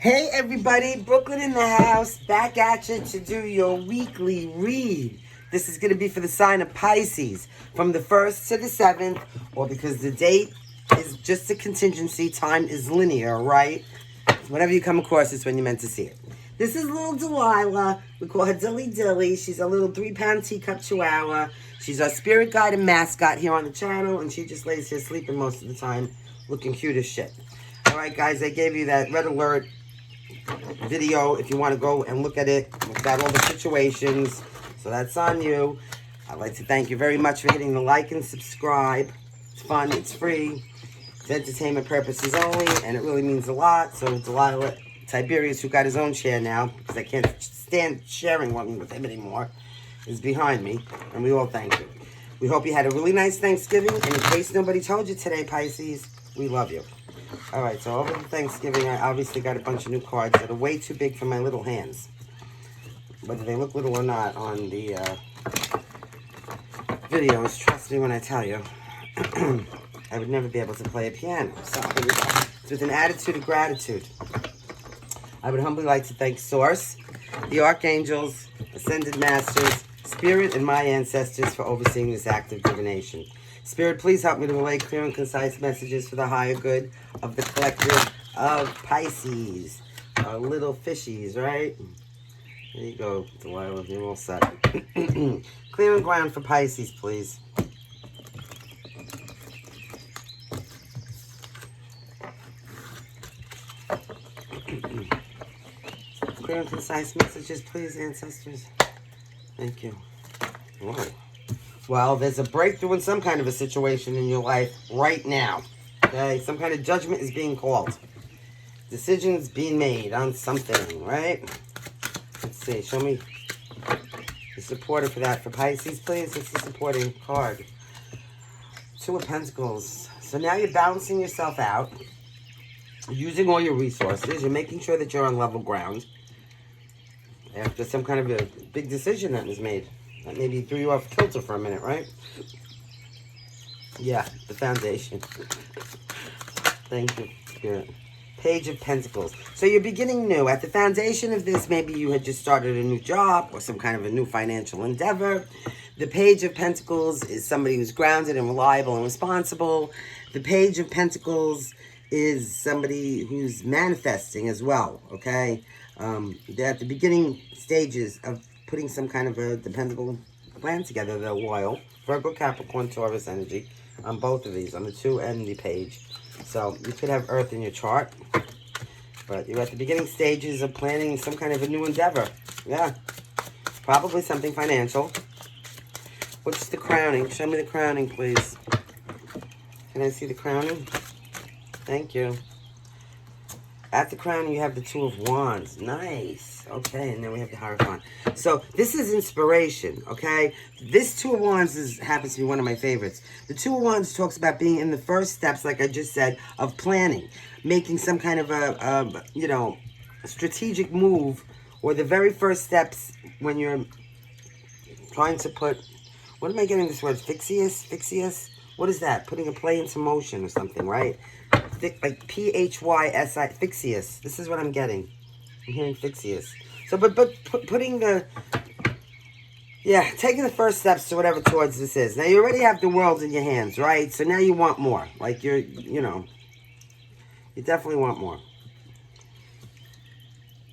Hey everybody, Brooklyn in the house, back at you to do your weekly read. This is going to be for the sign of Pisces, from the 1st to the 7th, or because the date is just a contingency, time is linear, right? Whenever you come across this when you're meant to see it. This is little Delilah. We call her Dilly Dilly. She's a little 3-pound teacup chihuahua. She's our spirit guide and mascot here on the channel, and she just lays here sleeping most of the time, looking cute as shit. All right, guys, I gave you that red alert video if you want to go and look at it about all the situations, so that's on you. I'd like to thank you very much for hitting the like and subscribe. It's fun, it's free, it's entertainment purposes only, and it really means a lot. So Delilah Tiberius, who got his own chair now because I can't stand sharing one with him anymore, is behind me, and we all thank you. We hope you had a really nice Thanksgiving, and in case nobody told you today, Pisces, we love you. Alright, so over the Thanksgiving, I obviously got a bunch of new cards that are way too big for my little hands. Whether they look little or not on the videos, trust me when I tell you, I would never be able to play a piano. So it's with an attitude of gratitude. I would humbly like to thank Source, the Archangels, Ascended Masters, Spirit, and my ancestors for overseeing this act of divination. Spirit, please help me to relay clear and concise messages for the higher good of the collective of Pisces. Our little fishies, right? There you go, Delilah. You're all set. Clear and ground for Pisces, please. Clear and concise messages, please, ancestors. Thank you. Whoa. Well, there's a breakthrough in some kind of a situation in your life right now. Okay? Some kind of judgment is being called. Decisions being made on something, right? Let's see. Show me the supporter for that for Pisces, please. It's the supporting card. 2 of Pentacles. So now you're balancing yourself out. Using all your resources. You're making sure that you're on level ground. After some kind of a big decision that was made. That maybe threw you off kilter for a minute, right? Yeah, the foundation. Thank you, Spirit. Page of Pentacles. So you're beginning new. At the foundation of this, maybe you had just started a new job or some kind of a new financial endeavor. The Page of Pentacles is somebody who's grounded and reliable and responsible. The Page of Pentacles is somebody who's manifesting as well, okay? They're at the beginning stages of putting some kind of a dependable plan together. They're loyal. Virgo, Capricorn, Taurus energy on both of these, on the 2 and the Page. So you could have Earth in your chart, but you're at the beginning stages of planning some kind of a new endeavor. Yeah, probably something financial. What's the crowning? Show me the crowning, please. Can I see the crowning? Thank you. At the crown, you have the 2 of Wands. Nice. Okay, and then we have the Hierophant. So, this is inspiration, okay? This 2 of Wands happens to be one of my favorites. The 2 of Wands talks about being in the first steps, like I just said, of planning. Making some kind of a strategic move, or the very first steps when you're trying to put... What am I getting this word? Fixius? What is that? Putting a play into motion or something, right? Like P-H-Y-S-I, Fixius. This is what I'm getting. I'm hearing Fixius. So, but putting the... Yeah, taking the first steps to whatever towards this is. Now, you already have the world in your hands, right? So now you want more. Like, you definitely want more.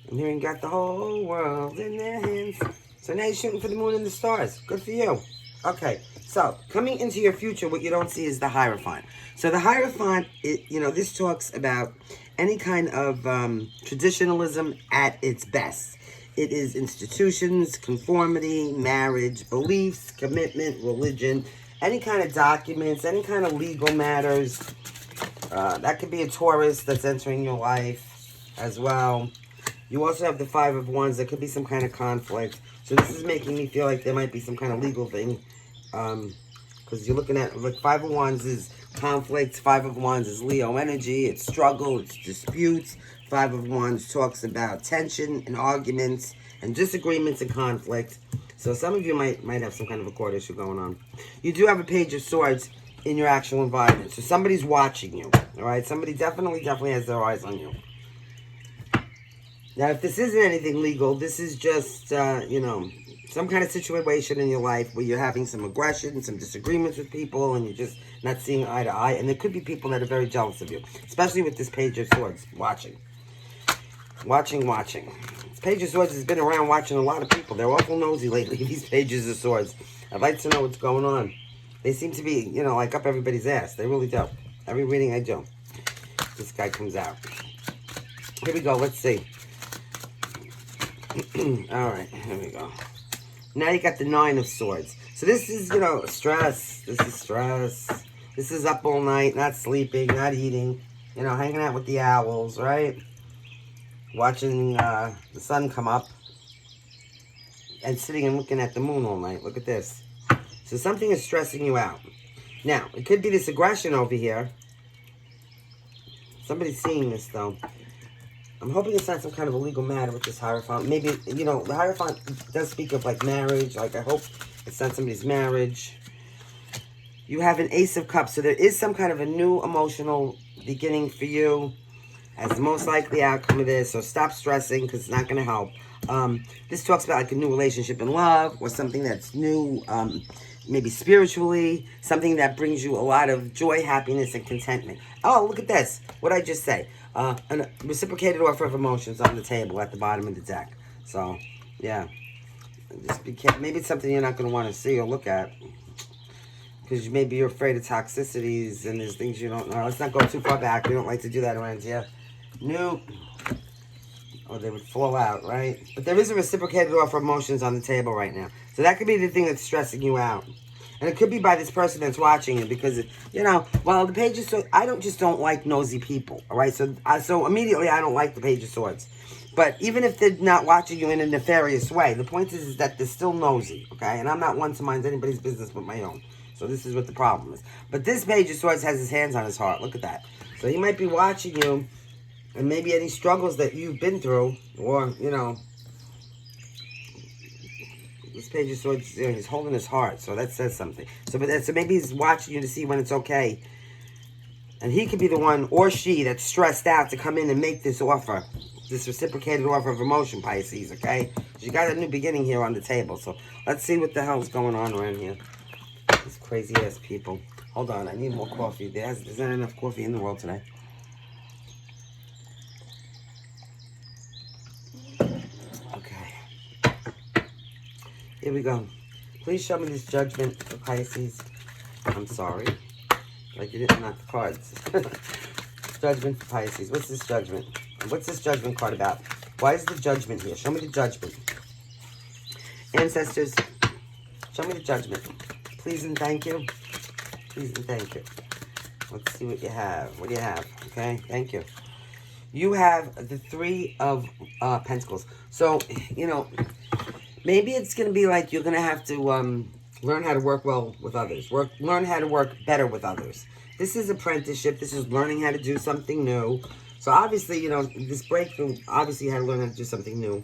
I'm hearing got the whole world in their hands. So now you're shooting for the moon and the stars. Good for you. Okay, so coming into your future, what you don't see is the Hierophant. So the Hierophant, this talks about any kind of traditionalism at its best. It is institutions, conformity, marriage, beliefs, commitment, religion, any kind of documents, any kind of legal matters. That could be a Taurus that's entering your life as well. You also have the 5 of Wands. There could be some kind of conflict. So this is making me feel like there might be some kind of legal thing. Because you're looking at, like, 5 of Wands is conflict. 5 of Wands is Leo energy. It's struggle. It's disputes. 5 of Wands talks about tension and arguments and disagreements and conflict. So some of you might have some kind of a court issue going on. You do have a Page of Swords in your actual environment. So somebody's watching you. All right? Somebody definitely has their eyes on you. Now, if this isn't anything legal, this is just, you know, some kind of situation in your life where you're having some aggression, some disagreements with people, and you're just not seeing eye to eye. And there could be people that are very jealous of you, especially with this Page of Swords. Watching. This Page of Swords has been around watching a lot of people. They're awful nosy lately, these Pages of Swords. I'd like to know what's going on. They seem to be, you know, like up everybody's ass. They really do. Every reading I do, this guy comes out. Here we go. Let's see. All right, here we go. Now you got the Nine of Swords. So this is, you know, stress. This is stress. This is up all night, not sleeping, not eating. You know, hanging out with the owls, right? Watching the sun come up. And sitting and looking at the moon all night. Look at this. So something is stressing you out. Now, it could be this aggression over here. Somebody's seeing this, though. I'm hoping it's not some kind of a legal matter with this Hierophant. Maybe, you know, the Hierophant does speak of, like, marriage. Like, I hope it's not somebody's marriage. You have an Ace of Cups. So there is some kind of a new emotional beginning for you as the most likely outcome of this. So stop stressing because it's not going to help. This talks about, like, a new relationship in love or something that's new, maybe spiritually. Something that brings you a lot of joy, happiness, and contentment. Oh, look at this. What'd I just say? A reciprocated offer of emotions on the table at the bottom of the deck. So, yeah. Just be careful. Maybe it's something you're not going to want to see or look at. Because maybe you're afraid of toxicities and there's things you don't know. Let's not go too far back. We don't like to do that around here. Nope. Or they would fall out, right? But there is a reciprocated offer of emotions on the table right now. So that could be the thing that's stressing you out. And it could be by this person that's watching it because, you know, well, the Page of Swords, I don't like nosy people, all right? So immediately I don't like the Page of Swords. But even if they're not watching you in a nefarious way, the point is that they're still nosy, okay? And I'm not one to mind anybody's business but my own. So this is what the problem is. But this Page of Swords has his hands on his heart. Look at that. So he might be watching you and maybe any struggles that you've been through or, you know, this Page of Swords, you know, he's holding his heart, so that says something. So maybe he's watching you to see when it's okay. And he could be the one, or she, that's stressed out to come in and make this offer. This reciprocated offer of emotion, Pisces, okay? You got a new beginning here on the table, so let's see what the hell's going on around here. These crazy-ass people. Hold on, I need more coffee. There's not enough coffee in the world today. Here we go. Please show me this judgment for Pisces. I'm sorry. Like you didn't knock the cards. Judgment for Pisces. What's this judgment? What's this judgment card about? Why is the judgment here? Show me the judgment. Ancestors, show me the judgment. Please and thank you. Please and thank you. Let's see what you have. What do you have? Okay, thank you. You have the Three of Pentacles. So, you know, maybe it's going to be like you're going to have to learn how to work well with others. Learn how to work better with others. This is apprenticeship. This is learning how to do something new. So obviously, you know, this breakthrough, obviously you had to learn how to do something new.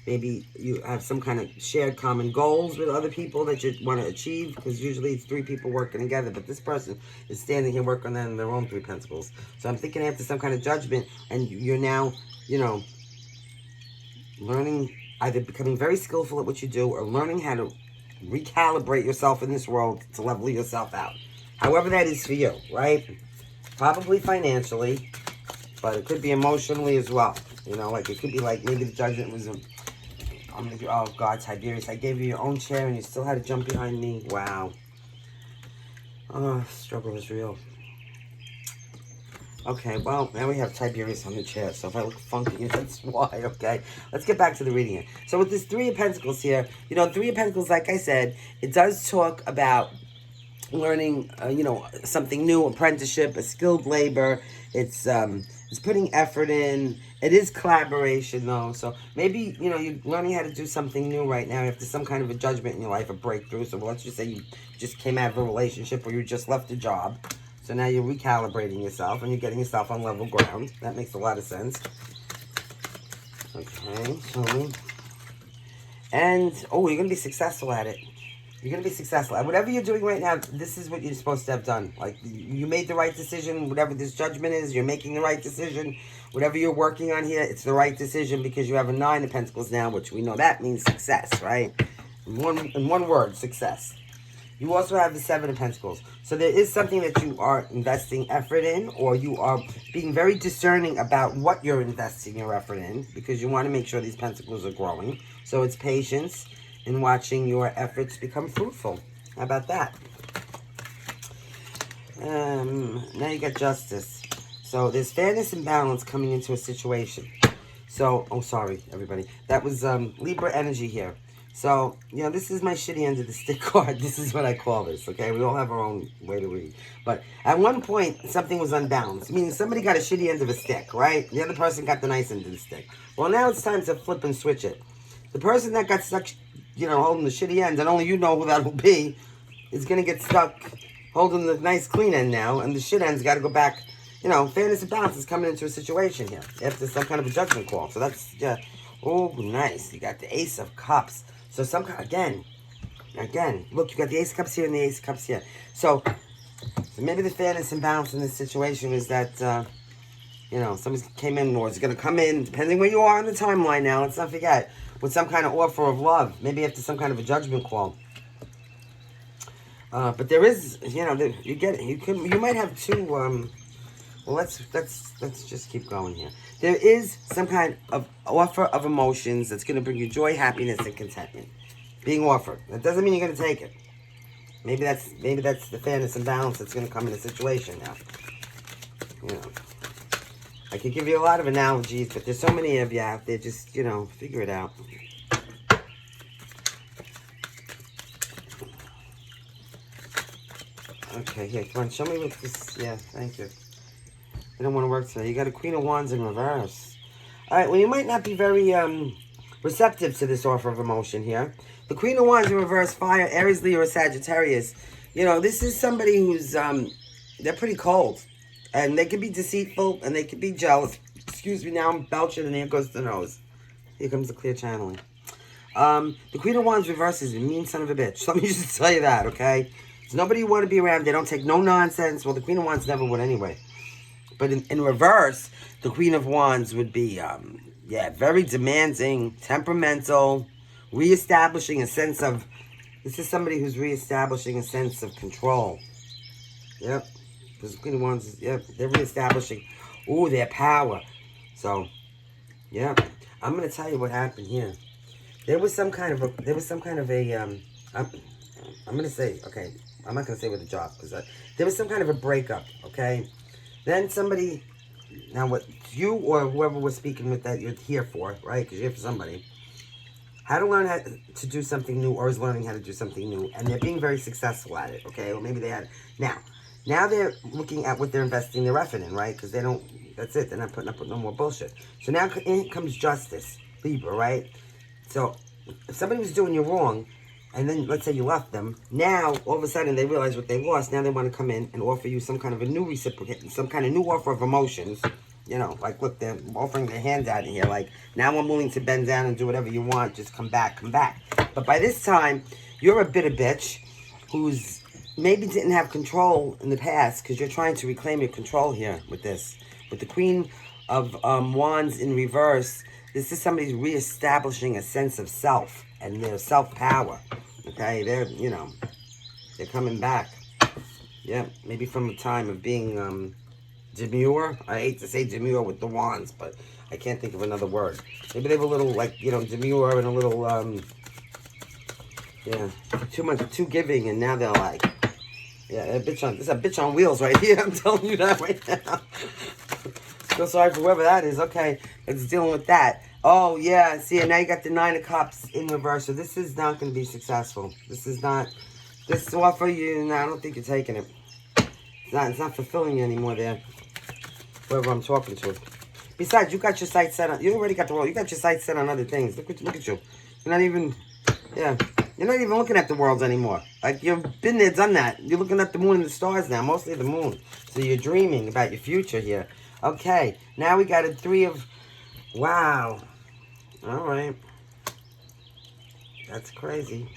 Maybe you have some kind of shared common goals with other people that you want to achieve. Because usually it's three people working together. But this person is standing here working on their own Three Pentacles. So I'm thinking after some kind of judgment. And you're now, you know, learning, either becoming very skillful at what you do or learning how to recalibrate yourself in this world to level yourself out. However that is for you, right? Probably financially, but it could be emotionally as well. You know, like it could be like maybe the judgment was, oh God, Tiberius, I gave you your own chair and you still had to jump behind me. Wow. Oh, struggle is real. Okay, well, now we have Tiberius on the chair, so if I look funky, that's why, okay? Let's get back to the reading here. So with this Three of Pentacles here, you know, Three of Pentacles, like I said, it does talk about learning, you know, something new, apprenticeship, a skilled labor. It's putting effort in. It is collaboration, though, so maybe, you know, you're learning how to do something new right now after some kind of a judgment in your life, a breakthrough. So let's just say you just came out of a relationship or you just left a job. So now you're recalibrating yourself and you're getting yourself on level ground. That makes a lot of sense. Okay, show me. And, oh, you're going to be successful at it. You're going to be successful. At whatever you're doing right now, this is what you're supposed to have done. Like, you made the right decision. Whatever this judgment is, you're making the right decision. Whatever you're working on here, it's the right decision because you have a 9 of Pentacles now, which we know that means success, right? In one word, success. You also have the 7 of Pentacles. So there is something that you are investing effort in, or you are being very discerning about what you're investing your effort in, because you want to make sure these Pentacles are growing. So it's patience in watching your efforts become fruitful. How about that? Now you got Justice. So there's fairness and balance coming into a situation. So, oh, sorry, everybody. That was Libra energy here. So, you know, this is my shitty end of the stick card. This is what I call this, okay? We all have our own way to read. But at one point, something was unbalanced, meaning somebody got a shitty end of a stick, right? The other person got the nice end of the stick. Well, now it's time to flip and switch it. The person that got stuck, you know, holding the shitty end, and only you know who that will be, is going to get stuck holding the nice clean end now, and the shit end's got to go back. You know, fairness and balance is coming into a situation here after some kind of a judgment call. So that's, yeah. Oh, nice. You got the Ace of Cups. So some kind, again, look, you got the Ace of Cups here and the Ace of Cups here. So maybe the fairness and balance in this situation is that, you know, somebody came in or is going to come in, depending where you are on the timeline now, let's not forget, with some kind of offer of love, maybe after some kind of a judgment call. But there is, you know, you get it. You might have two, well, let's just keep going here. There is some kind of offer of emotions that's going to bring you joy, happiness, and contentment. Being offered. That doesn't mean you're going to take it. Maybe that's the fairness and balance that's going to come in a situation now. You know, I could give you a lot of analogies, but there's so many of you out there. Just, you know, figure it out. Okay, here, come on, show me what this, yeah, thank you. I don't want to work today. You got a Queen of Wands in reverse. All right, well, you might not be very receptive to this offer of emotion here. The Queen of Wands in reverse, fire, Aries, Leo, or Sagittarius. You know, this is somebody who's, they're pretty cold. And they can be deceitful, and they can be jealous. Excuse me, now I'm belching, and here goes the nose. Here comes the clear channeling. The Queen of Wands reverse is a mean son of a bitch. Let me just tell you that, okay? It's nobody you want to be around. They don't take no nonsense. Well, the Queen of Wands never would anyway. But in reverse, the Queen of Wands would be, yeah, very demanding, temperamental, reestablishing a sense of, this is somebody who's reestablishing a sense of control. Yep. Because the Queen of Wands, yep, they're reestablishing, their power. So, yeah, I'm going to tell you what happened here. There was some kind of a, I'm going to say, okay, I'm not going to say with a job, because there was some kind of a breakup, okay? Then somebody, now what you or whoever was speaking with that you're here for, right? Because you're here for somebody, how to learn how to do something new, or is learning how to do something new, and they're being very successful at it, okay? Or maybe they had, now they're looking at what they're investing their effort in, right? Because they don't, that's it, they're not putting up with no more bullshit. So now in comes Justice, Libra, right? So if somebody was doing you wrong, and then let's say you left them, now all of a sudden they realize what they lost. Now they want to come in and offer you some kind of a new reciprocate, some kind of new offer of emotions. You know, like, look, they're offering their hand out in here. Like, now I'm willing to bend down and do whatever you want. Just come back, come back. But by this time, you're a bitter bitch who's maybe didn't have control in the past, because you're trying to reclaim your control here with this. With the Queen of Wands in reverse, this is somebody reestablishing a sense of self and their self-power. Okay, they're, you know, they're coming back. Yeah, maybe from a time of being demure. I hate to say demure with the wands, but I can't think of another word. Maybe they were a little, like, you know, demure and a little, yeah, too giving, and now they're like, yeah, this is a bitch on wheels right here. I'm telling you that right now. Feel sorry for whoever that is. Okay, it's dealing with that. Oh, yeah, see, and now you got the 9 of Cups in reverse, so this is not going to be successful. This is not, this offer you, no, I don't think you're taking it. It's not fulfilling you anymore there, whoever I'm talking to. Besides, you got your sights set on, you already got the world, you got your sights set on other things. Look at you. You're not even, yeah, you're not even looking at the world anymore. Like, you've been there, done that. You're looking at the moon and the stars now, mostly the moon. So you're dreaming about your future here. Okay, now we got a 3 of, wow. All right. That's crazy.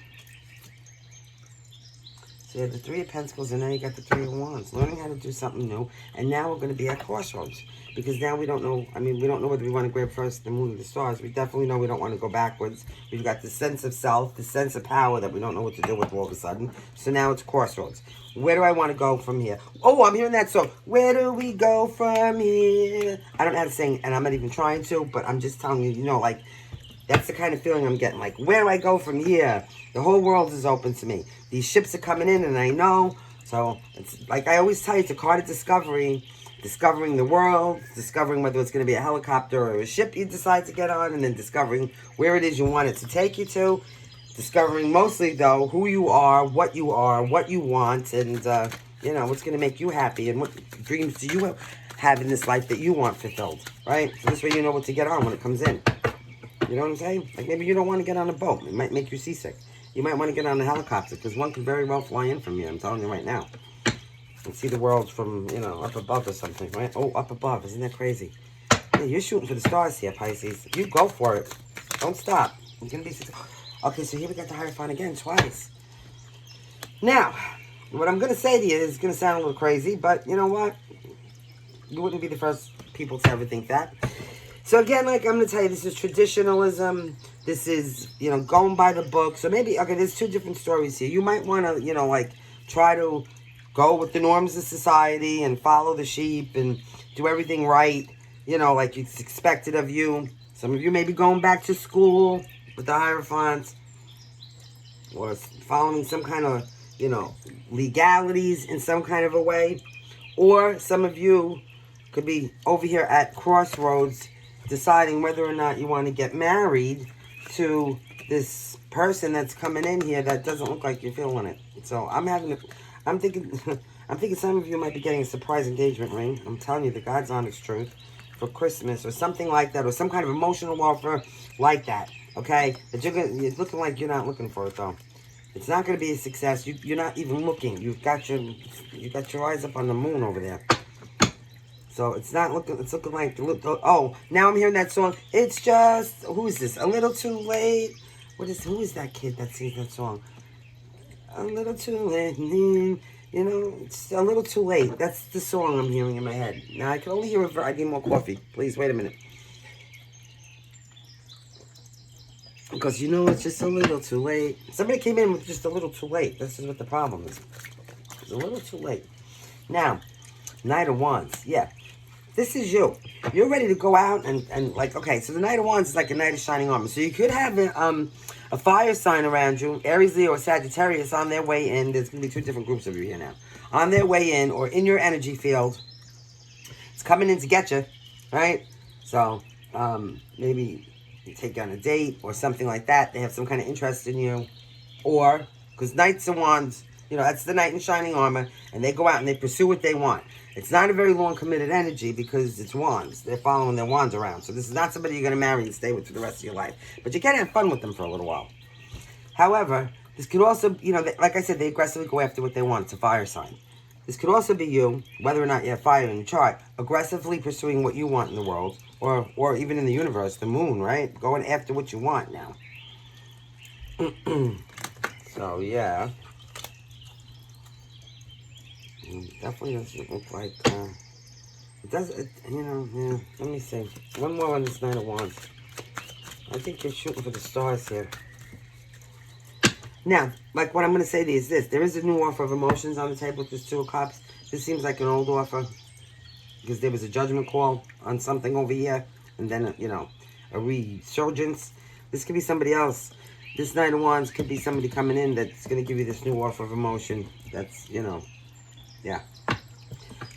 So you have the Three of Pentacles, and now you got the Three of Wands. Learning how to do something new. And now we're going to be at crossroads. Because now we don't know, I mean, we don't know whether we want to grab first the moon or the stars. We definitely know we don't want to go backwards. We've got the sense of self, the sense of power that we don't know what to do with all of a sudden. So now it's crossroads. Where do I want to go from here? Oh, I'm hearing that song. Where do we go from here? I don't know how to sing, and I'm not even trying to, but I'm just telling you, you know, like, that's the kind of feeling I'm getting. Like, where do I go from here? The whole world is open to me. These ships are coming in, and I know. So, it's like I always tell you, it's a card of discovery. Discovering the world. Discovering whether it's going to be a helicopter or a ship you decide to get on. And then discovering where it is you want it to take you to. Discovering mostly, though, who you are, what you want. And, you know, what's going to make you happy. And what dreams do you have in this life that you want fulfilled. Right? So this way you know what to get on when it comes in. You know what I'm saying? Like maybe you don't want to get on a boat. It might make you seasick. You might want to get on a helicopter because one could very well fly in from here. I'm telling you right now. And see the world from, you know, up above or something, right? Oh, up above. Isn't that crazy? Yeah, you're shooting for the stars here, Pisces. You go for it. Don't stop. You're going to be... Okay, so here we got the Hierophant again, twice. Now, what I'm going to say to you is going to sound a little crazy, but you know what? You wouldn't be the first people to ever think that. So again, like I'm going to tell you, this is traditionalism. This is, you know, going by the book. So maybe, okay, there's two different stories here. You might want to, you know, like try to go with the norms of society and follow the sheep and do everything right, you know, like it's expected of you. Some of you may be going back to school with the Hierophant or following some kind of, you know, legalities in some kind of a way. Or some of you could be over here at crossroads deciding whether or not you want to get married to this person that's coming in here that doesn't look like you're feeling it. So I'm thinking some of you might be getting a surprise engagement ring. I'm telling you the God's honest truth for Christmas or something like that, or some kind of emotional offer like that. Okay, but it's looking like you're not looking for it though. It's not going to be a success. You're not even looking. You got your eyes up on the moon over there. So it's not looking, it's looking like, oh, now I'm hearing that song. It's just, who is this? A Little Too Late. Who is that kid that sings that song? A little too late, you know, it's a little too late. That's the song I'm hearing in my head. Now I can only hear I need more coffee. Please, wait a minute. Because you know, it's just a little too late. Somebody came in with just a little too late. This is what the problem is. It's a little too late. Now, Knight of Wands, yeah. This is you. You're ready to go out and like, okay, so the Knight of Wands is like a knight of shining armor. So you could have a fire sign around you, Aries, Leo, or Sagittarius on their way in. There's going to be two different groups of you here now. On their way in or in your energy field. It's coming in to get you, right? So maybe you take you on a date or something like that. They have some kind of interest in you. Or, because Knights of Wands, you know, that's the knight in shining armor. And they go out and they pursue what they want. It's not a very long committed energy because it's wands. They're following their wands around. So this is not somebody you're going to marry and stay with for the rest of your life. But you can have fun with them for a little while. However, this could also, you know, like I said, they aggressively go after what they want. It's a fire sign. This could also be you, whether or not you have fire in your chart, aggressively pursuing what you want in the world. Or even in the universe, the moon, right? Going after what you want now. So, yeah. Definitely doesn't look like, it does, you know, yeah, let me see. One more on this Knight of Wands. I think you're shooting for the stars here. Now, like what I'm going to say to you is this. There is a new offer of emotions on the table with this Two of Cups. This seems like an old offer because there was a judgment call on something over here and then, you know, a resurgence. This could be somebody else. This Knight of Wands could be somebody coming in that's going to give you this new offer of emotion that's, you know, yeah.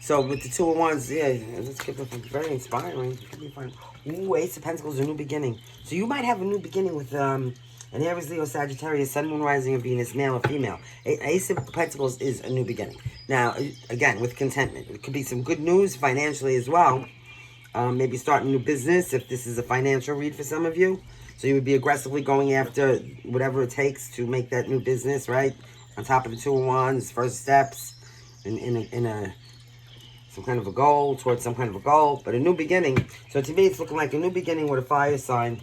So with the Two of Wands, yeah, let's get very inspiring. It could be fun. Ooh, Ace of Pentacles, a new beginning. So you might have a new beginning with an Aries, Leo, Sagittarius, Sun, Moon, Rising, and Venus, male or female. Ace of Pentacles is a new beginning. Now, again, with contentment. It could be some good news financially as well. Maybe starting a new business if this is a financial read for some of you. So you would be aggressively going after whatever it takes to make that new business, right? On top of the Two of Wands, first steps. In some kind of a goal, towards some kind of a goal, but a new beginning. So to me, it's looking like a new beginning with a fire sign.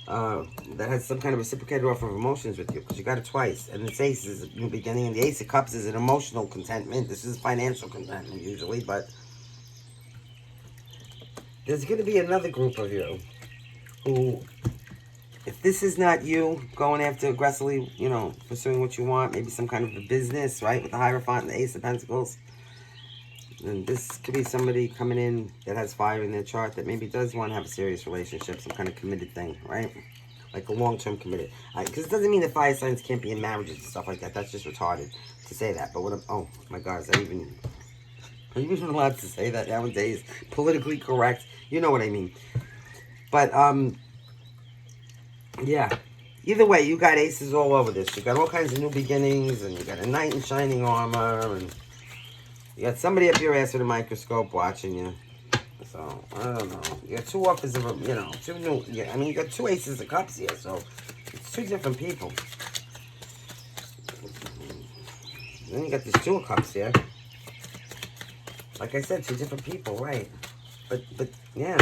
that has some kind of reciprocated offer of emotions with you, because you got it twice. And this ace is a new beginning, and the Ace of Cups is an emotional contentment. This is financial contentment usually, but there's going to be another group of you who, if this is not you going after aggressively, you know, pursuing what you want, maybe some kind of a business, right, with the Hierophant and the Ace of Pentacles, then this could be somebody coming in that has fire in their chart that maybe does want to have a serious relationship, some kind of committed thing, right? Like a long-term committed. Because it doesn't mean that fire signs can't be in marriages and stuff like that. That's just retarded to say that. But what I'm, oh my God, are you even allowed to say that nowadays? Politically correct. You know what I mean. But, yeah. Either way, you got aces all over this. You got all kinds of new beginnings, and you got a knight in shining armor, and you got somebody up your ass with a microscope watching you. So, I don't know. You got two offers of, you know, two new, yeah, I mean, you got two aces of cups here, so it's two different people. Then you got these two of cups here. Like I said, two different people, right? But, yeah.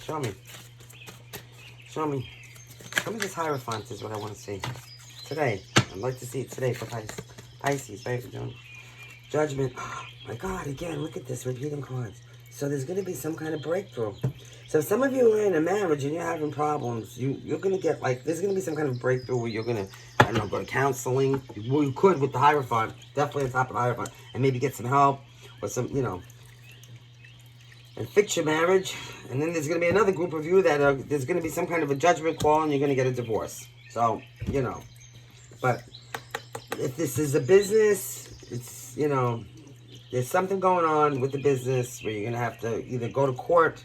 Show me. Show me. Show me this Hierophant is what I want to see. Today. I'd like to see it today for Pisces, right? Judgment. Oh, my God, again, look at this. Repeating cards. So there's going to be some kind of breakthrough. So if some of you are in a marriage and you're having problems, you're going to get, like, there's going to be some kind of breakthrough where you're going to, I don't know, go to counseling. Well, you could with the Hierophant. Definitely on top of the Hierophant. And maybe get some help or some, you know, and fix your marriage. And then there's going to be another group of you that there's going to be some kind of a judgment call and you're going to get a divorce. So, you know. But if this is a business, it's, you know, there's something going on with the business where you're going to have to either go to court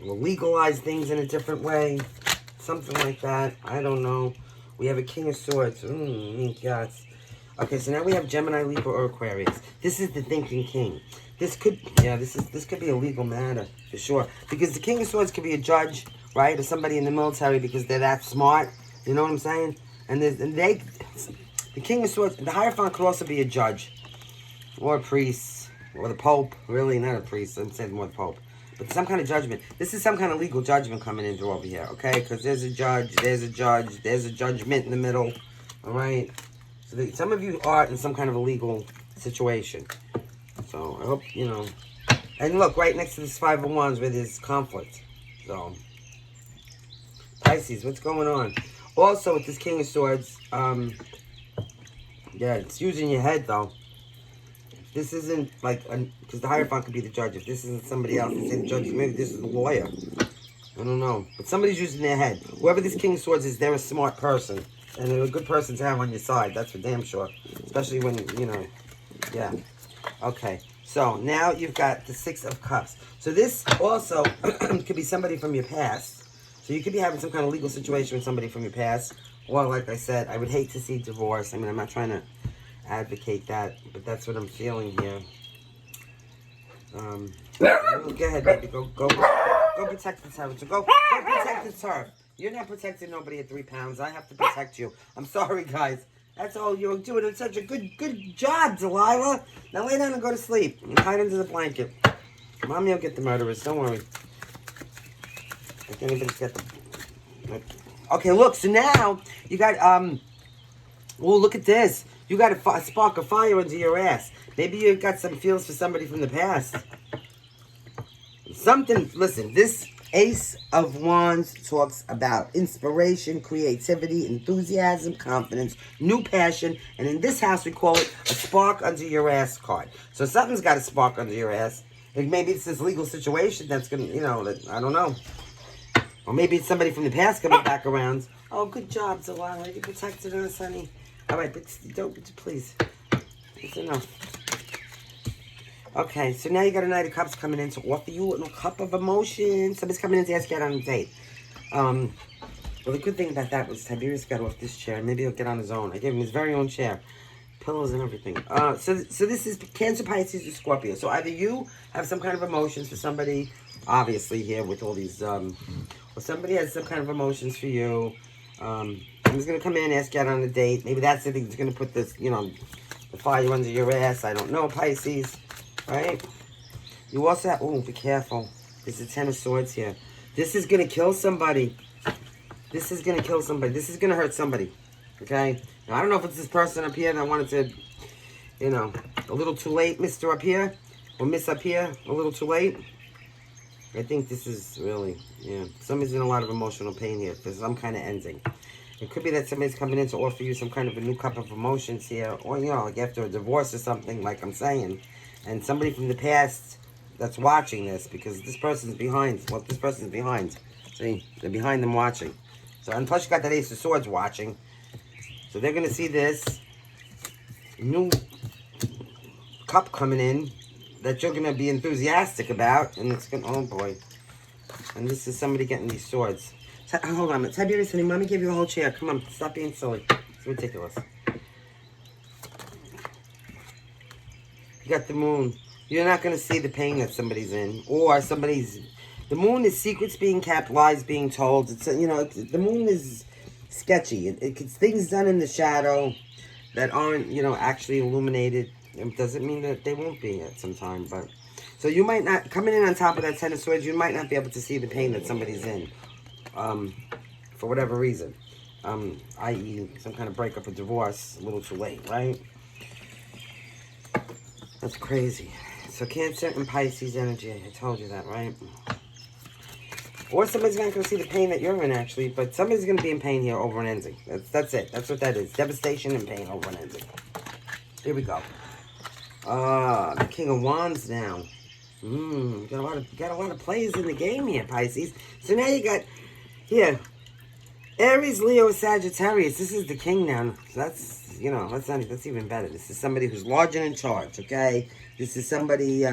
or legalize things in a different way. Something like that. I don't know. We have a King of Swords. Yes. Okay, so now we have Gemini, Libra, or Aquarius. This is the thinking king. This could, yeah, this could be a legal matter for sure. Because the King of Swords could be a judge, right, or somebody in the military because they're that smart. You know what I'm saying? And the King of Swords, the Hierophant could also be a judge, or a priest, or the Pope. Really, not a priest. I'm saying more the Pope. But some kind of judgment. This is some kind of legal judgment coming into over here, okay? Because there's a judge, there's a judgment in the middle, all right? So some of you are in some kind of a legal situation. So I hope, you know. And look, right next to this Five of Wands where there's conflict. So, Pisces, what's going on? Also, with this King of Swords, yeah, it's using your head, though. This isn't like, because the Hierophant could be the judge. If this isn't somebody else that's in the judge, maybe this is the lawyer. I don't know. But somebody's using their head. Whoever this King of Swords is, they're a smart person. And they're a good person to have on your side. That's for damn sure. Especially when, you know, yeah. Okay. So, now you've got the Six of Cups. So, this also could be somebody from your past. So, you could be having some kind of legal situation with somebody from your past. Or, like I said, I would hate to see divorce. I mean, I'm not trying to advocate that, but that's what I'm feeling here. Go ahead, baby. Go protect the turf. So go protect the turf. You're not protecting nobody at 3 pounds. I have to protect you. I'm sorry, guys. That's all you're doing. It's such a good job, Delilah. Now lay down and go to sleep. And hide under the blanket. Mommy will get the murderers. Don't worry. I can't even get the... Okay, look. So now you got... Oh, look at this. You got a spark of fire under your ass. Maybe you got some feels for somebody from the past. Something... Listen, this... Ace of Wands talks about inspiration, creativity, enthusiasm, confidence, new passion, and in this house we call it a spark under your ass card. So something's got a spark under your ass. And maybe it's this legal situation that's going to, you know, I don't know. Or maybe it's somebody from the past coming back around. Oh, good job, Delilah. You protected us, honey. All right, but don't, please. It's enough. Okay, so now you got a Knight of Cups coming in to offer you a cup of emotion. Somebody's coming in to ask you out on a date. Well, the good thing about that was Tiberius got off this chair. Maybe he'll get on his own. I gave him his very own chair. Pillows and everything. So this is Cancer, Pisces, or Scorpio. So either you have some kind of emotions for somebody, obviously here with all these, or somebody has some kind of emotions for you. Someone's going to come in, ask you out on a date. Maybe that's the thing that's going to put this, you know, the fire under your ass. I don't know, Pisces. Right? You also have... Oh, be careful. There's a Ten of Swords here. This is going to kill somebody. This is going to kill somebody. This is going to hurt somebody. Okay? Now, I don't know if it's this person up here that wanted to, you know, a little too late, Mr. up here. Or Miss up here, a little too late. I think this is really, yeah. Somebody's in a lot of emotional pain here for some kind of ending. It could be that somebody's coming in to offer you some kind of a new cup of emotions here. Or, you know, like after a divorce or something, like I'm saying. And somebody from the past that's watching this, because this person's behind. Well, this person's behind. See, they're behind them watching. So, and plus you got that Ace of Swords watching. So they're going to see this new cup coming in that you're going to be enthusiastic about. And it's going to, oh boy. And this is somebody getting these swords. Hold on. Tiberius, honey, mommy gave you a whole chair. Come on, stop being silly. It's ridiculous. You got the moon. You're not going to see the pain that somebody's in. Or somebody's... The moon is secrets being kept, lies being told. It's, you know, the moon is sketchy. It's things done in the shadow that aren't, you know, actually illuminated. It doesn't mean that they won't be at some time, but... So you might not... Coming in on top of that Ten of Swords, you might not be able to see the pain that somebody's in. For whatever reason. I.e., some kind of breakup or divorce. A little too late, right? That's crazy. So Cancer and Pisces energy. I told you that, right? Or somebody's not going to see the pain that you're in, actually. But somebody's going to be in pain here over an ending. That's it. That's what that is. Devastation and pain over an ending. Here we go. The King of Wands now. Got a lot of players in the game here, Pisces. So now you got here Aries, Leo, Sagittarius. This is the king now. That's, you know, that's even better. This is somebody who's large and in charge, okay? This is somebody,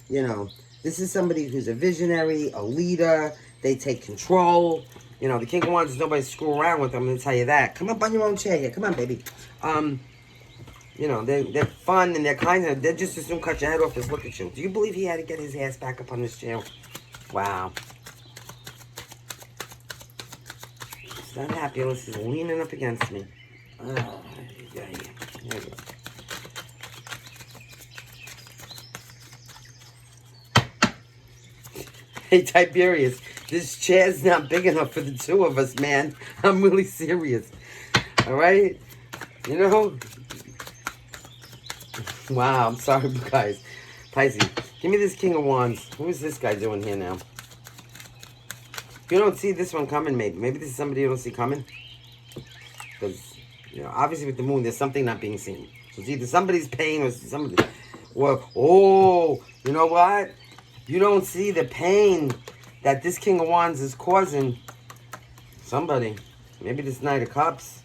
you know, this is somebody who's a visionary, a leader. They take control. You know, the King of Wands is nobody to screw around with. I'm going to tell you that. Come up on your own chair here. Come on, baby. You know, they're fun and they're kind of, they're just as soon cut your head off as look at you. Do you believe he had to get his ass back up on this chair? Wow. He's not happy unless he's leaning up against me. Oh, yeah. There we go. Hey, Tiberius, this chair's not big enough for the two of us, man. I'm really serious. All right? You know? Wow, I'm sorry, guys. Pisces, give me this King of Wands. Who is this guy doing here now? You don't see this one coming, maybe. Maybe this is somebody you don't see coming. Because, you know, obviously with the moon, there's something not being seen. So it's either somebody's pain or somebody... Well, oh, you know what? You don't see the pain that this King of Wands is causing somebody. Maybe this Knight of Cups.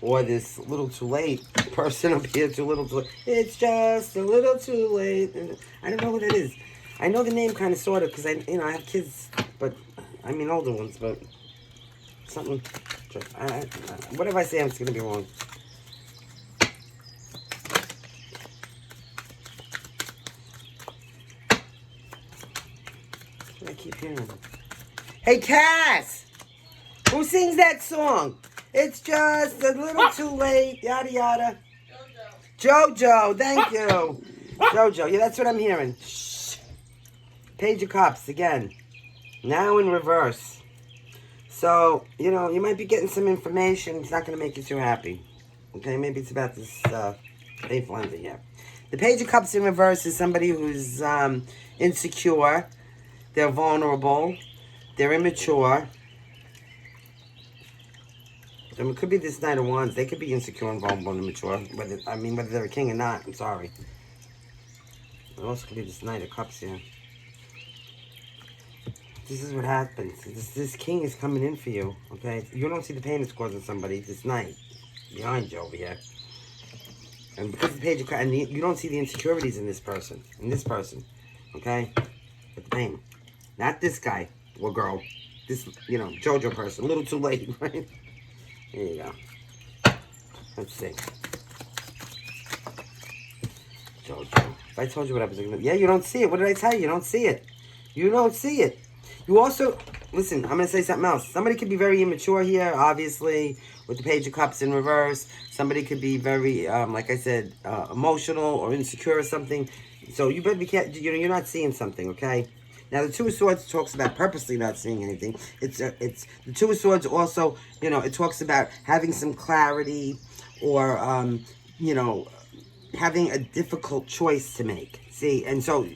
Or this little too late person up here, too little too late. It's just a little too late. I don't know who that is. I know the name kind of, sort of, because I have kids, but, I mean older ones, but something, whatever I say, I'm just going to be wrong. I keep hearing. Hey, Cass! Who sings that song? It's just a little too late, yada yada. Jojo, thank you. Jojo, yeah, that's what I'm hearing. Shh. Page of Cups, again. Now in reverse. So, you know, you might be getting some information. It's not going to make you too happy. Okay, maybe it's about this painful ending here. The Page of Cups in reverse is somebody who's insecure. They're vulnerable. They're immature. I mean, it could be this Knight of Wands. They could be insecure and vulnerable and immature. Whether they're a king or not. I'm sorry. It also could be this Knight of Cups here. This is what happens. This king is coming in for you, okay? You don't see the pain it's causing somebody. This knight behind you over here. And because the Page of Cups, and you don't see the insecurities in this person. Okay? But the pain. Not this guy or girl. This, you know, Jojo person. A little too late, right? Here you go. Let's see. Jojo. If I told you what I was going to... Yeah, you don't see it. What did I tell you? You don't see it. You don't see it. You also... Listen, I'm going to say something else. Somebody could be very immature here, obviously, with the Page of Cups in reverse. Somebody could be very, like I said, emotional or insecure or something. So you better be careful. You're not seeing something, okay? Now, the Two of Swords talks about purposely not seeing anything. It's the Two of Swords also, you know, it talks about having some clarity or, you know, having a difficult choice to make. See, and so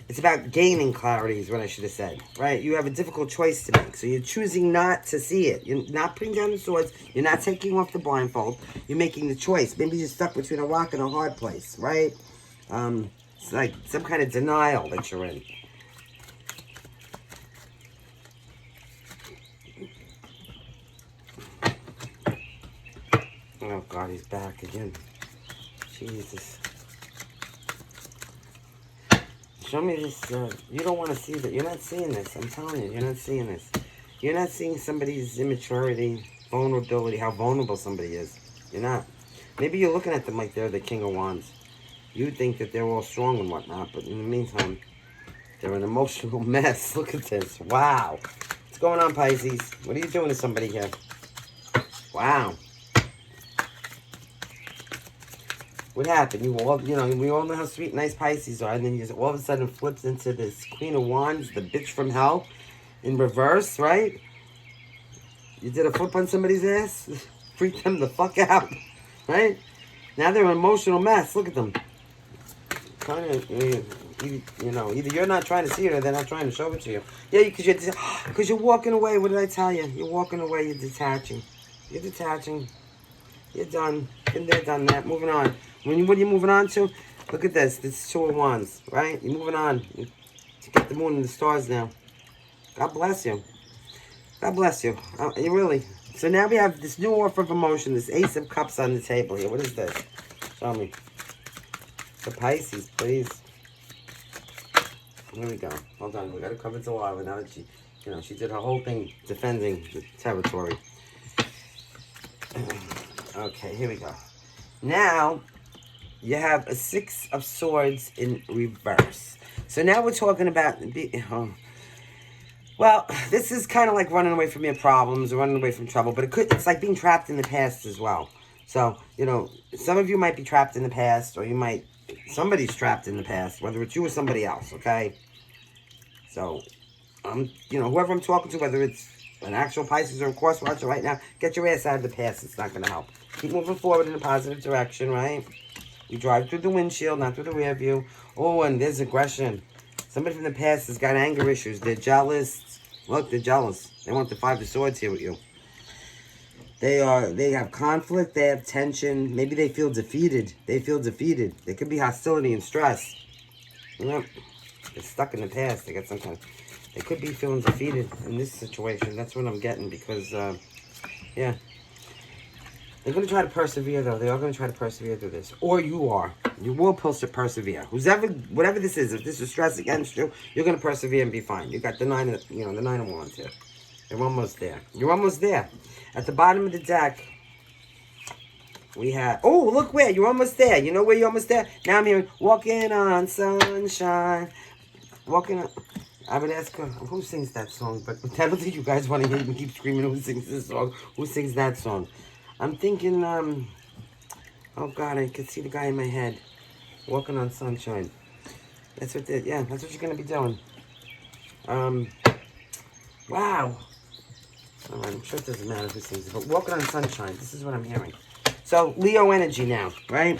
it's about gaining clarity is what I should have said, right? You have a difficult choice to make. So you're choosing not to see it. You're not putting down the swords. You're not taking off the blindfold. You're making the choice. Maybe you're stuck between a rock and a hard place, right? It's like some kind of denial that you're in. Oh, God, he's back again. Jesus. Show me this. You don't want to see that. You're not seeing this. I'm telling you, you're not seeing this. You're not seeing somebody's immaturity, vulnerability, how vulnerable somebody is. You're not. Maybe you're looking at them like they're the King of Wands. You think that they're all strong and whatnot, but in the meantime, they're an emotional mess. Look at this. Wow. What's going on, Pisces? What are you doing to somebody here? Wow. What happened? You all, you know, we all know how sweet, nice Pisces are, and then you all of a sudden flips into this Queen of Wands, the bitch from hell, in reverse, right? You did a flip on somebody's ass, freaked them the fuck out, right? Now they're an emotional mess. Look at them. Kind of, you know, either you're not trying to see it or they're not trying to show it to you. Yeah, because you're walking away. What did I tell you? You're walking away. You're detaching. You're detaching. You're done. Been there, done that. Moving on. What are you moving on to? Look at this. This is Two of Wands, right? You're moving on to get the moon and the stars now. God bless you. God bless you. You really. So now we have this new offer of emotion, this Ace of Cups on the table here. What is this? Show me. The Pisces, please. Here we go. Hold on. We got to cover Delilah now that she, you know, she did her whole thing defending the territory. Okay, here we go. Now, you have a Six of Swords in reverse. So now we're talking about... well, this is kind of like running away from your problems or running away from trouble, but it's like being trapped in the past as well. So, you know, some of you might be trapped in the past, or somebody's trapped in the past, whether it's you or somebody else, okay? So, you know, whoever I'm talking to, whether it's an actual Pisces or a course watcher right now, get your ass out of the past. It's not going to help. Keep moving forward in a positive direction, right? You drive through the windshield, not through the rear view. Oh, and there's aggression. Somebody from the past has got anger issues. They're jealous. Look, they're jealous. They want the Five of Swords here with you. They have conflict. They have tension. Maybe they feel defeated. They feel defeated. There could be hostility and stress. Yep. They're stuck in the past. They got some kind of... They could be feeling defeated in this situation. That's what I'm getting because, yeah. They're going to try to persevere, though. They are going to try to persevere through this. Or you are. You will persevere. Whatever this is, if this is stress against you, you're going to persevere and be fine. You got the Nine of Wands here. You're almost there. You're almost there. At the bottom of the deck, we have... Oh, look where. You're almost there. You know where you're almost there? Now I'm hearing, walking on sunshine. Walking on... I would ask her, who sings that song? But I don't think you guys want to hear me keep screaming who sings this song. Who sings that song? I'm thinking, oh God, I can see the guy in my head. Walking on sunshine. That's what that's what you're going to be doing. Wow. All right, I'm sure it doesn't matter who sings it, but walking on sunshine, this is what I'm hearing. So, Leo energy now, right?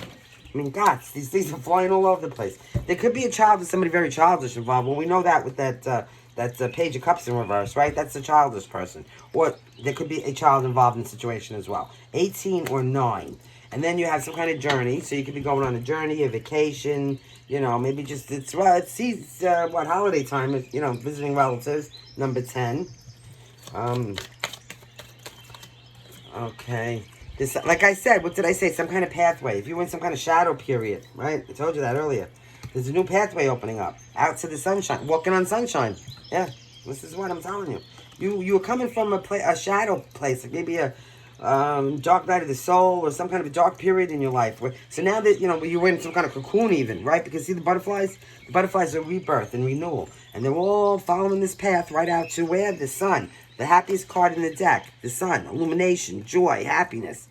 I mean, gods, these things are flying all over the place. There could be a child with somebody very childish involved. Well, we know that with that Page of Cups in reverse, right? That's a childish person. Or there could be a child involved in the situation as well. 18 or 9. And then you have some kind of journey. So you could be going on a journey, a vacation, you know, maybe just, holiday time, you know, visiting relatives. Number 10. Okay. This, like I said, what did I say? Some kind of pathway. If you're in some kind of shadow period, right? I told you that earlier. There's a new pathway opening up. Out to the sunshine. Walking on sunshine. Yeah. This is what I'm telling you. You're coming from a shadow place. Like maybe a dark night of the soul or some kind of a dark period in your life. So now that, you know, you're in some kind of cocoon even, right? Because see the butterflies? The butterflies are rebirth and renewal. And they're all following this path right out to where? The sun. The happiest card in the deck. The sun. Illumination. Joy. Happiness.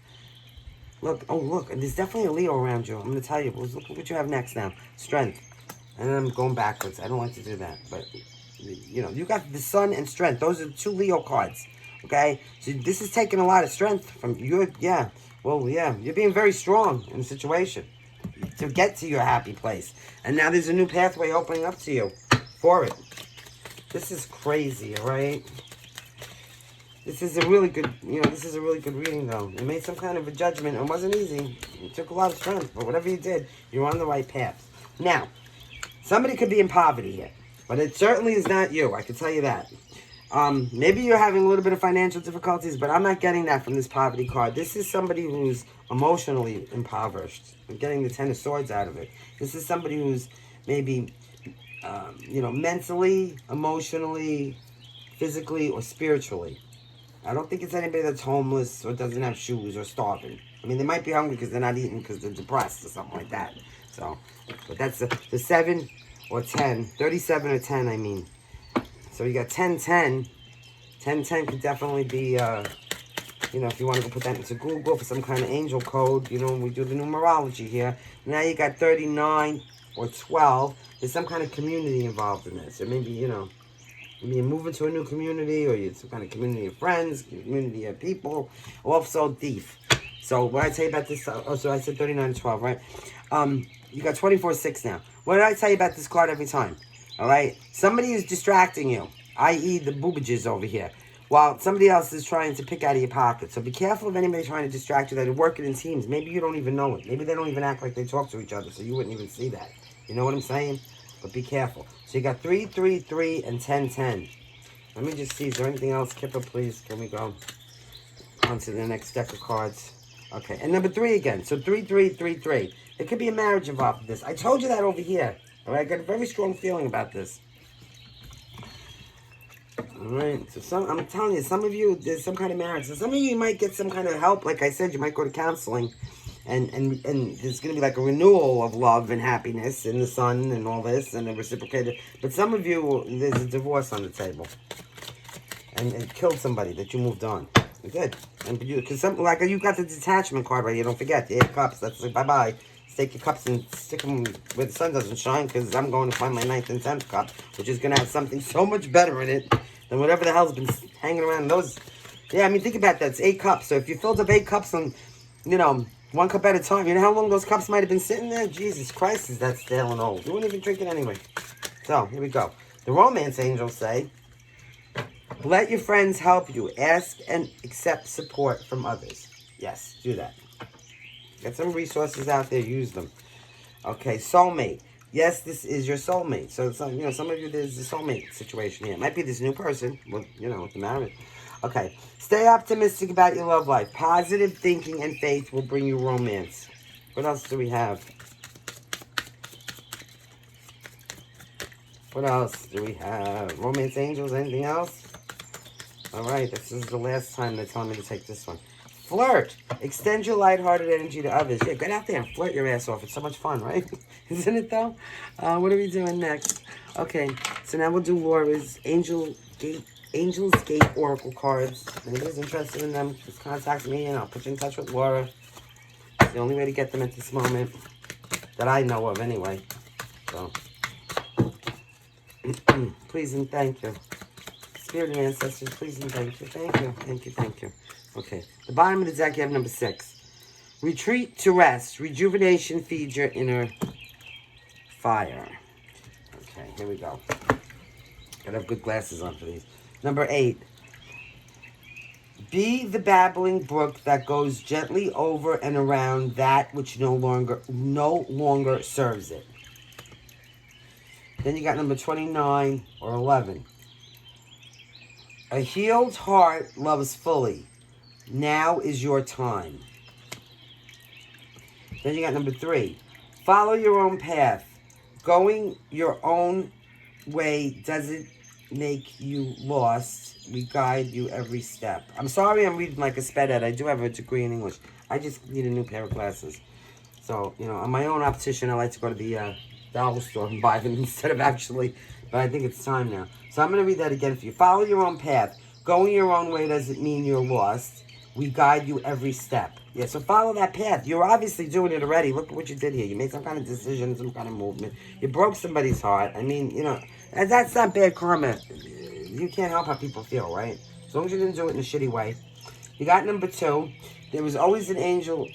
Look, oh look, there's definitely a Leo around you. I'm going to tell you, look what you have next now. Strength. And then I'm going backwards. I don't like to do that, but You know, you got the sun and strength. Those are 2 Leo cards. Okay? So this is taking a lot of strength from you. Yeah. Well, yeah. You're being very strong in the situation to get to your happy place. And now there's a new pathway opening up to you for it. This is crazy, all right? This is a really good, this is a really good reading, though. You made some kind of a judgment. It wasn't easy. It took a lot of strength, but whatever you did, you're on the right path. Now, somebody could be in poverty here, but it certainly is not you. I can tell you that. Maybe you're having a little bit of financial difficulties, but I'm not getting that from this poverty card. This is somebody who's emotionally impoverished. I'm getting the 10 of Swords out of it. This is somebody who's maybe, mentally, emotionally, physically, or spiritually. I don't think it's anybody that's homeless or doesn't have shoes or starving. I mean, they might be hungry because they're not eating because they're depressed or something like that. So, but that's the 7 or 10, 37 or 10, I mean. So you got 10-10. 10-10 could definitely be, if you want to go put that into Google for some kind of angel code, we do the numerology here. Now you got 39 or 12. There's some kind of community involved in this. Or maybe, maybe you're moving to a new community, or you're some kind of community of friends, community of people. Also thief. So what I tell you about this, so I said 39-12, right? You got 24-6 now. What did I tell you about this card every time? All right? Somebody is distracting you, i.e. the boobages over here, while somebody else is trying to pick out of your pocket. So be careful of anybody trying to distract you that are working in teams. Maybe you don't even know it. Maybe they don't even act like they talk to each other, so you wouldn't even see that. You know what I'm saying? But be careful. So you got 3-3-3 and 10-10. Let me just see. Is there anything else? Kipper, please. Can we go on to the next deck of cards? Okay. And number 3 again. So 3-3-3-3. There could be a marriage involved in this. I told you that over here. All right. I got a very strong feeling about this. All right. So I'm telling you, some of you, there's some kind of marriage. So some of you might get some kind of help. Like I said, you might go to counseling. And there's going to be like a renewal of love and happiness in the sun and all this and a reciprocated. But some of you, there's a divorce on the table. And it killed somebody that you moved on. It did. And because like you got the detachment card right here. Don't forget the 8 of Cups. That's like bye-bye. Take your cups and stick them where the sun doesn't shine, because I'm going to find my 9th and 10th cup, which is going to have something so much better in it than whatever the hell's been hanging around in those. Yeah, I mean, think about that. It's 8 cups. So if you filled up 8 cups on, 1 cup at a time, you know how long those cups might have been sitting there? Jesus Christ, is that stale and old. You wouldn't even drink it anyway. So, here we go. The romance angels say, let your friends help you. Ask and accept support from others. Yes, do that. Got some resources out there. Use them. Okay, soulmate. Yes, this is your soulmate. So, some of you, there's a soulmate situation here. It might be this new person, with the marriage. Okay, stay optimistic about your love life. Positive thinking and faith will bring you romance. What else do we have? What else do we have? Romance angels, anything else? All right, this is the last time they're telling me to take this one. Flirt. Extend your lighthearted energy to others. Yeah, get out there and flirt your ass off. It's so much fun, right? Isn't it, though? What are we doing next? Okay, so now we'll do Laura's Angel's Gate Oracle cards. If anybody's interested in them, just contact me and I'll put you in touch with Laura. It's the only way to get them at this moment that I know of anyway. So, please and thank you. Spirit and ancestors, please and thank you. Thank you, thank you, thank you. Okay, the bottom of the deck, you have number 6. Retreat to rest. Rejuvenation feeds your inner fire. Okay, here we go. Gotta have good glasses on for these. Number 8. Be the babbling brook that goes gently over and around that which no longer serves it. Then you got number 29 or 11. A healed heart loves fully. Now is your time. Then you got number 3. Follow your own path. Going your own way doesn't make you lost. We guide you every step. I'm sorry I'm reading like a sped ed. I do have a degree in English. I just need a new pair of glasses. So, on my own optician, I like to go to the dollar store and buy them instead of actually, but I think it's time now. So I'm going to read that again for you. Follow your own path. Going your own way doesn't mean you're lost. We guide you every step. Yeah, so follow that path. You're obviously doing it already. Look at what you did here. You made some kind of decision, some kind of movement. You broke somebody's heart. I mean, And that's not bad karma. You can't help how people feel, right? As long as you didn't do it in a shitty way. You got number 2. There was always an angel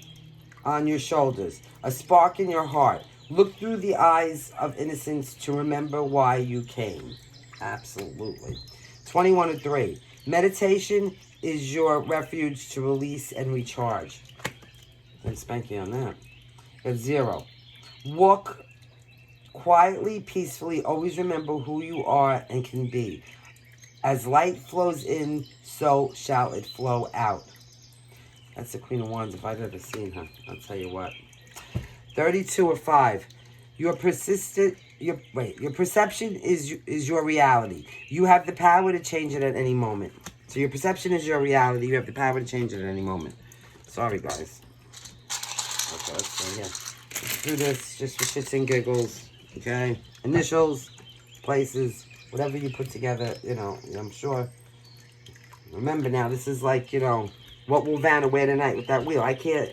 on your shoulders, a spark in your heart. Look through the eyes of innocence to remember why you came. Absolutely. 21-3. Meditation is your refuge to release and recharge. And spank you on that. At 0. Walk quietly, peacefully. Always remember who you are and can be. As light flows in, so shall it flow out. That's the Queen of Wands. If I'd ever seen her, I'll tell you what. 32-5. Your perception is your reality. You have the power to change it at any moment. So your perception is your reality. You have the power to change it at any moment. Sorry, guys. Okay, let's do this just for shits and giggles. Okay? Initials, places, whatever you put together, you know, I'm sure. Remember now, this is like, you know, what will Vanna wear tonight with that wheel? I can't,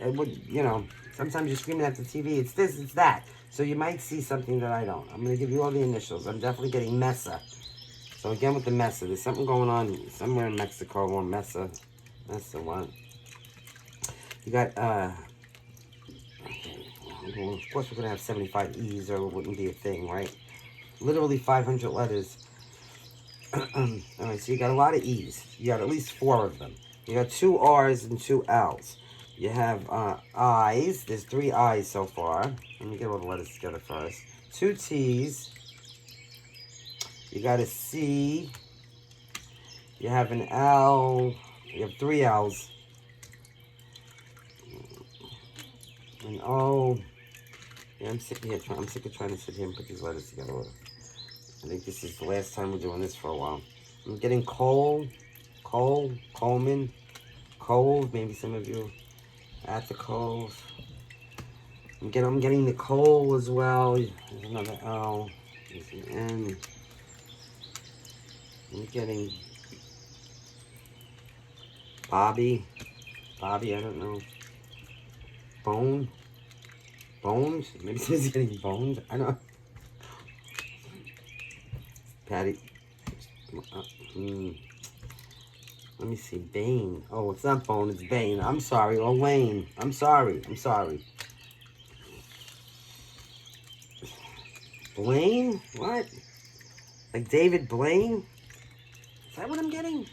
you know, sometimes you're screaming at the TV, it's this, it's that. So you might see something that I don't. I'm going to give you all the initials. I'm definitely getting Mesa. So again with the Mesa, there's something going on somewhere in Mexico or Mesa. That's the one. You got, okay. Well, of course we're going to have 75 E's or it wouldn't be a thing, right? Literally 500 letters. Alright, so you got a lot of E's. You got at least 4 of them. You got 2 R's and 2 L's. You have I's. There's 3 I's so far. Let me get all the letters together first. 2 T's. You got a C. You have an L. You have 3 L's. An O. Yeah, I'm sick of trying to sit here and put these letters together. I think this is the last time we're doing this for a while. I'm getting Coleman, Cove, maybe some of you at the Cove. I'm getting the Cole as well. There's another L. There's an N. I'm getting Bobby, I don't know. Bones? Maybe he's getting bones. I don't know. Patty. Let me see. Bane. Oh, it's not Bone. It's Bane. I'm sorry. Or Wayne. I'm sorry. Blaine? What? Like David Blaine? Is that what I'm getting?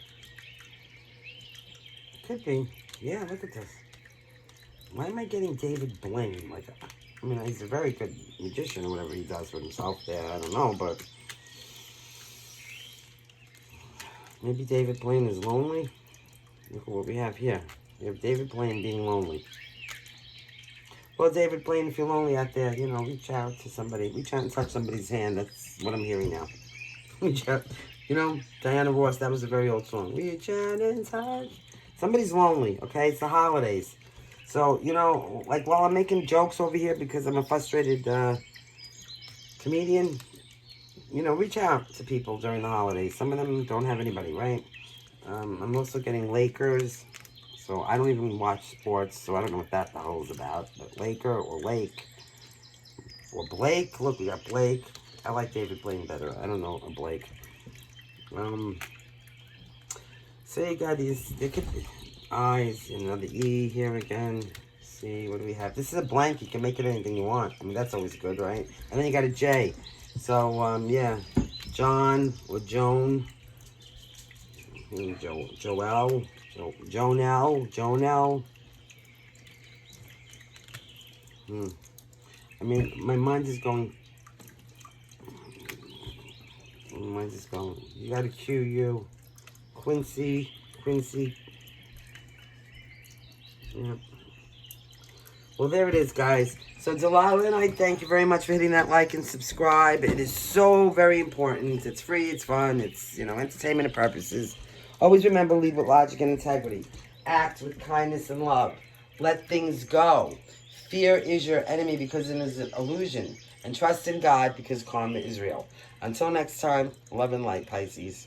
Could be. Yeah, look at this. Why am I getting David Blaine? Like, I mean, he's a very good magician or whatever he does for himself there. I don't know, but maybe David Blaine is lonely. Look at what we have here. We have David Blaine being lonely. Well, David Blaine, if you're lonely out there, you know, reach out to somebody. Reach out and touch somebody's hand. That's what I'm hearing now. Reach out. You know, Diana Ross, that was a very old song. Reach out and touch. Somebody's lonely, okay? It's the holidays. So, you know, like while I'm making jokes over here because I'm a frustrated comedian, you know, reach out to people during the holidays. Some of them don't have anybody, right? I'm also getting Lakers. So I don't even watch sports, so I don't know what that the hell is about. But Laker or Lake or Blake. Look, we got Blake. I like David Blaine better. I don't know a Blake. So you got these I's, another E here again. See, what do we have? This is a blank. You can make it anything you want. I mean, that's always good, right? And then you got a J. So, yeah. John or Joan. Jonelle. I mean, my mind is going. You got a Q-U. Quincy. Yeah. Well, there it is, guys. So, Delilah and I thank you very much for hitting that like and subscribe. It is so very important. It's free. It's fun. It's, you know, entertainment purposes. Always remember, lead with logic and integrity. Act with kindness and love. Let things go. Fear is your enemy because it is an illusion. And trust in God because karma is real. Until next time, love and light, Pisces.